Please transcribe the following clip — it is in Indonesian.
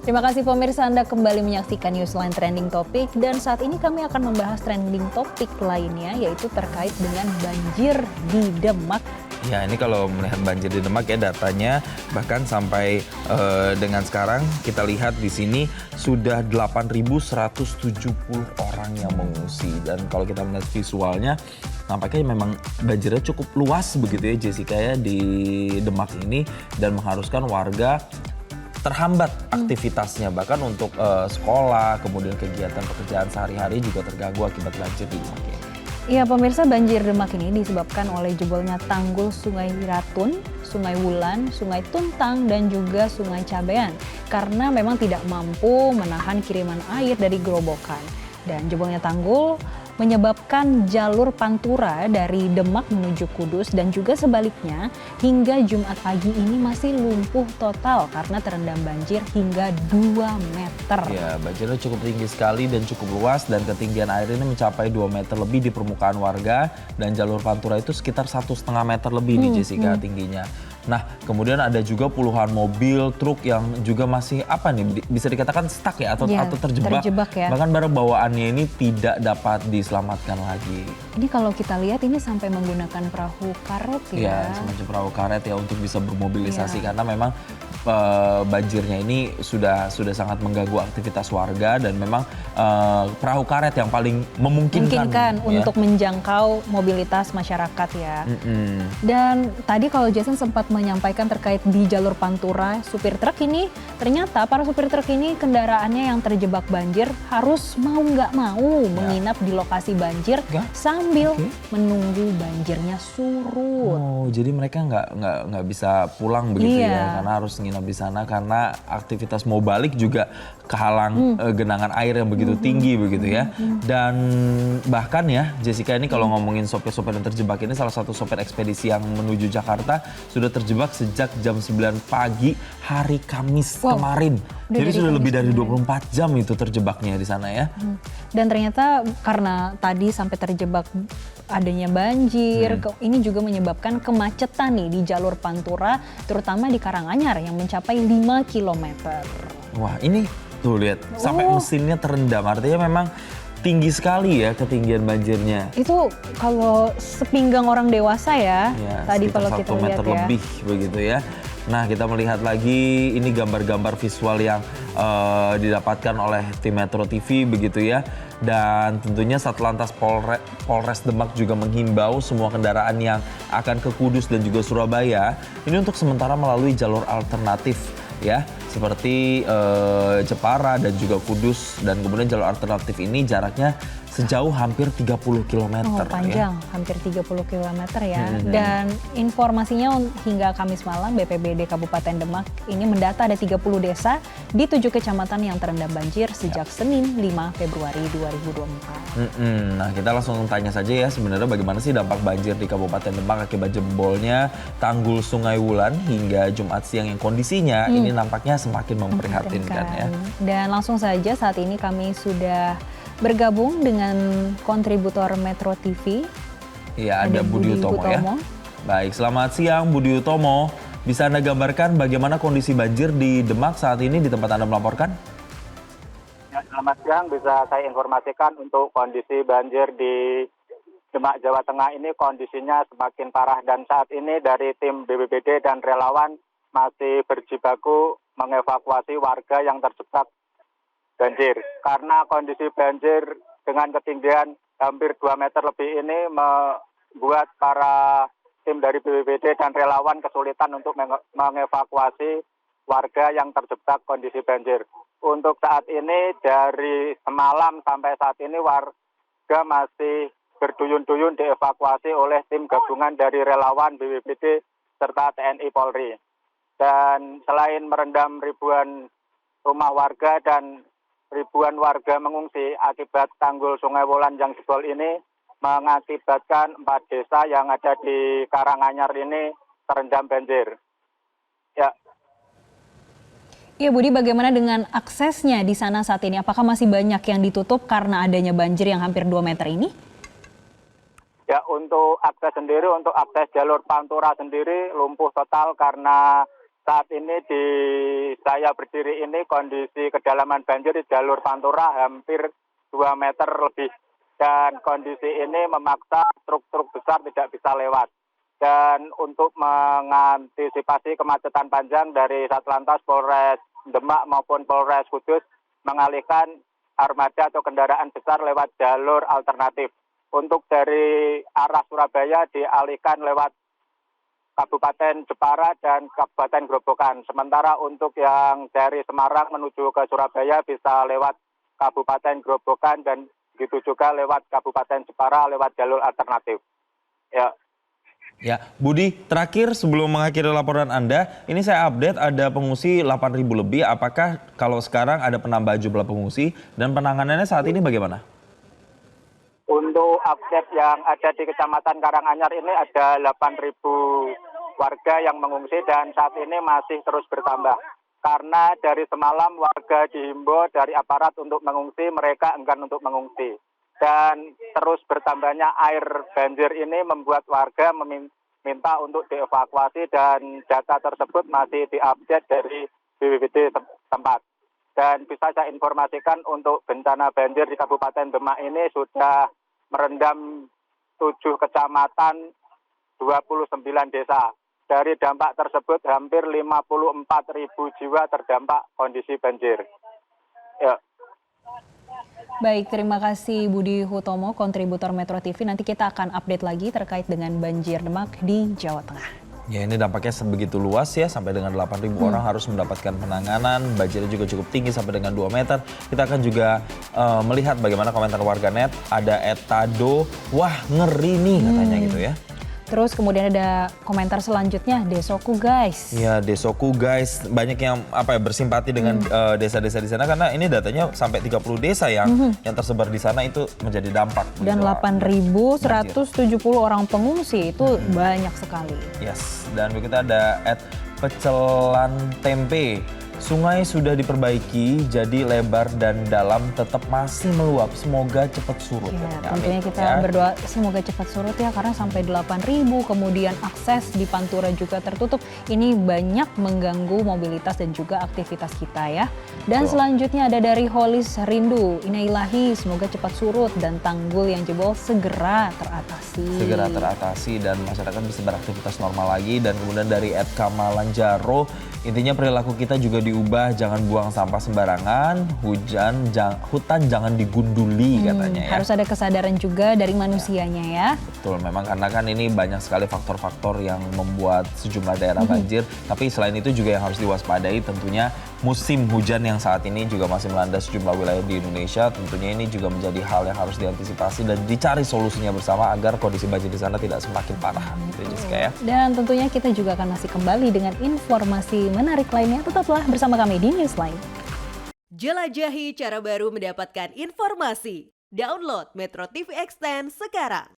Terima kasih pemirsa, Anda kembali menyaksikan Newsline Trending Topic dan saat ini kami akan membahas trending topik lainnya yaitu terkait dengan banjir di Demak. Ya, ini kalau melihat banjir di Demak ya datanya bahkan sampai dengan sekarang kita lihat di sini sudah 8.170 orang yang mengungsi, dan kalau kita melihat visualnya nampaknya memang banjirnya cukup luas begitu ya Jessica ya di Demak ini, dan mengharuskan warga terhambat aktivitasnya, bahkan untuk sekolah, kemudian kegiatan pekerjaan sehari-hari juga terganggu akibat banjir di Demak ini. Iya pemirsa, banjir Demak ini disebabkan oleh jebolnya tanggul Sungai Ratun, Sungai Wulan, Sungai Tuntang, dan juga Sungai Cabean karena memang tidak mampu menahan kiriman air dari gerobokan. Dan jebolnya tanggul menyebabkan jalur pantura dari Demak menuju Kudus dan juga sebaliknya hingga Jumat pagi ini masih lumpuh total karena terendam banjir hingga 2 meter. Ya, banjirnya cukup tinggi sekali dan cukup luas, dan ketinggian air ini mencapai 2 meter lebih di permukaan warga, dan jalur pantura itu sekitar 1,5 meter lebih di Jessica tingginya. Nah, kemudian ada juga puluhan mobil, truk yang juga masih bisa dikatakan stuck ya atau terjebak ya. Bahkan barang bawaannya ini tidak dapat diselamatkan lagi. Ini kalau kita lihat ini sampai menggunakan perahu karet ya. Ya, semacam perahu karet ya untuk bisa bermobilisasi karena memang banjirnya ini sudah sangat mengganggu aktivitas warga, dan memang perahu karet yang paling memungkinkan untuk menjangkau mobilitas masyarakat ya. Dan tadi kalau Jason sempat menyampaikan terkait di jalur pantura supir truk ini, ternyata para supir truk ini kendaraannya yang terjebak banjir harus mau nggak mau menginap di lokasi banjir sambil menunggu banjirnya surut. Oh, jadi mereka nggak bisa pulang begitu ya, karena harus nginap di sana karena aktivitas mau balik juga kehalang genangan air yang begitu tinggi begitu ya. Dan bahkan ya Jessica, ini kalau ngomongin sopir-sopir yang terjebak ini, salah satu sopir ekspedisi yang menuju Jakarta sudah terjebak sejak jam 9 pagi hari Kamis kemarin. Jadi sudah lebih dari 24 jam itu terjebaknya di sana ya. Dan ternyata karena tadi sampai terjebak adanya banjir, ini juga menyebabkan kemacetan nih di jalur pantura, terutama di Karanganyar yang mencapai 5 km. Wah, ini tuh lihat sampai mesinnya terendam, artinya memang tinggi sekali ya ketinggian banjirnya. Itu kalau sepinggang orang dewasa ya tadi kalau kita lihat 1 meter lebih begitu ya. Nah, kita melihat lagi ini gambar-gambar visual yang didapatkan oleh tim Metro TV begitu ya. Dan tentunya Satlantas Polres Demak juga menghimbau semua kendaraan yang akan ke Kudus dan juga Surabaya ini untuk sementara melalui jalur alternatif ya, seperti Jepara dan juga Kudus, dan kemudian jalur alternatif ini jaraknya sejauh hampir 30 km. Oh, panjang, hampir 30 km ya. Dan informasinya hingga Kamis malam BPBD Kabupaten Demak ini mendata ada 30 desa di 7 kecamatan yang terendam banjir sejak Senin 5 Februari 2024. Nah, kita langsung tanya saja ya, sebenarnya bagaimana sih dampak banjir di Kabupaten Demak akibat jebolnya tanggul Sungai Wulan hingga Jumat siang yang kondisinya ini nampaknya semakin memprihatinkan ya. Dan langsung saja saat ini kami sudah bergabung dengan kontributor Metro TV. Iya, ada Budi Utomo ya. Baik, selamat siang Budi Utomo. Bisa Anda gambarkan bagaimana kondisi banjir di Demak saat ini di tempat Anda melaporkan? Ya, selamat siang, bisa saya informasikan untuk kondisi banjir di Demak, Jawa Tengah ini kondisinya semakin parah, dan saat ini dari tim BPBD dan relawan masih berjibaku mengevakuasi warga yang terjebak banjir. Karena kondisi banjir dengan ketinggian hampir 2 meter lebih ini membuat para tim dari BPBD dan relawan kesulitan untuk mengevakuasi warga yang terjebak kondisi banjir. Untuk saat ini dari semalam sampai saat ini warga masih berduyun-duyun dievakuasi oleh tim gabungan dari relawan BPBD serta TNI Polri. Dan selain merendam ribuan rumah warga dan ribuan warga mengungsi akibat tanggul Sungai Wulan yang jebol ini, mengakibatkan 4 desa yang ada di Karanganyar ini terendam banjir. Ya. Iya Budi, bagaimana dengan aksesnya di sana saat ini? Apakah masih banyak yang ditutup karena adanya banjir yang hampir 2 meter ini? Ya, untuk akses jalur Pantura sendiri lumpuh total karena saat ini di saya berdiri ini kondisi kedalaman banjir di jalur Pantura hampir 2 meter lebih. Dan kondisi ini memaksa truk-truk besar tidak bisa lewat. Dan untuk mengantisipasi kemacetan panjang dari Satlantas Polres Demak maupun Polres Kudus mengalihkan armada atau kendaraan besar lewat jalur alternatif. Untuk dari arah Surabaya dialihkan lewat Kabupaten Jepara dan Kabupaten Grobogan. Sementara untuk yang dari Semarang menuju ke Surabaya bisa lewat Kabupaten Grobogan dan begitu juga lewat Kabupaten Jepara lewat jalur alternatif. Ya. Ya, Budi, terakhir sebelum mengakhiri laporan Anda, ini saya update ada pengungsi 8.000 lebih. Apakah kalau sekarang ada penambahan jumlah pengungsi dan penanganannya saat ini bagaimana? Untuk update yang ada di Kecamatan Karanganyar ini ada 8.000 warga yang mengungsi dan saat ini masih terus bertambah. Karena dari semalam warga dihimbau dari aparat untuk mengungsi, mereka enggan untuk mengungsi. Dan terus bertambahnya air banjir ini membuat warga meminta untuk dievakuasi dan data tersebut masih diupdate dari BPBD tempat. Dan bisa saya informasikan untuk bencana banjir di Kabupaten Demak ini sudah merendam 7 kecamatan, 29 desa. Dari dampak tersebut hampir 54.000 jiwa terdampak kondisi banjir. Ya. Baik, terima kasih Budi Hutomo, kontributor Metro TV. Nanti kita akan update lagi terkait dengan banjir Demak di Jawa Tengah. Ya, ini dampaknya sebegitu luas ya, sampai dengan 8.000 orang harus mendapatkan penanganan. Banjirnya juga cukup tinggi sampai dengan 2 meter. Kita akan juga melihat bagaimana komentar warganet. Ada Etado, wah ngeri nih katanya gitu ya. Terus kemudian ada komentar selanjutnya, Desoku guys. Ya, Desoku guys, banyak yang bersimpati dengan desa-desa di sana karena ini datanya sampai 30 desa yang tersebar di sana itu menjadi dampak. Dan 8.170 orang pengungsi itu banyak sekali. Yes, dan kita ada @pecelan tempe. Sungai sudah diperbaiki, jadi lebar dan dalam tetap masih meluap. Semoga cepat surut. Ya, tentunya kita berdoa semoga cepat surut ya, karena sampai 8.000, kemudian akses di Pantura juga tertutup. Ini banyak mengganggu mobilitas dan juga aktivitas kita ya. Dan selanjutnya ada dari Holis Rindu. Innaillahi, semoga cepat surut dan tanggul yang jebol segera teratasi. Segera teratasi dan masyarakat bisa beraktivitas normal lagi. Dan kemudian dari @kamalanjaro, intinya perilaku kita juga diubah, jangan buang sampah sembarangan, hutan jangan digunduli katanya ya. Harus ada kesadaran juga dari manusianya ya. Betul, memang karena kan ini banyak sekali faktor-faktor yang membuat sejumlah daerah banjir. Tapi selain itu juga yang harus diwaspadai tentunya musim hujan yang saat ini juga masih melanda sejumlah wilayah di Indonesia. Tentunya ini juga menjadi hal yang harus diantisipasi dan dicari solusinya bersama agar kondisi banjir di sana tidak semakin parah. Gitu, Jessica, ya. Dan tentunya kita juga akan masih kembali dengan informasi menarik lainnya. Tetaplah bersama kami di Newsline. Jelajahi cara baru mendapatkan informasi. Download Metro TV Extend sekarang.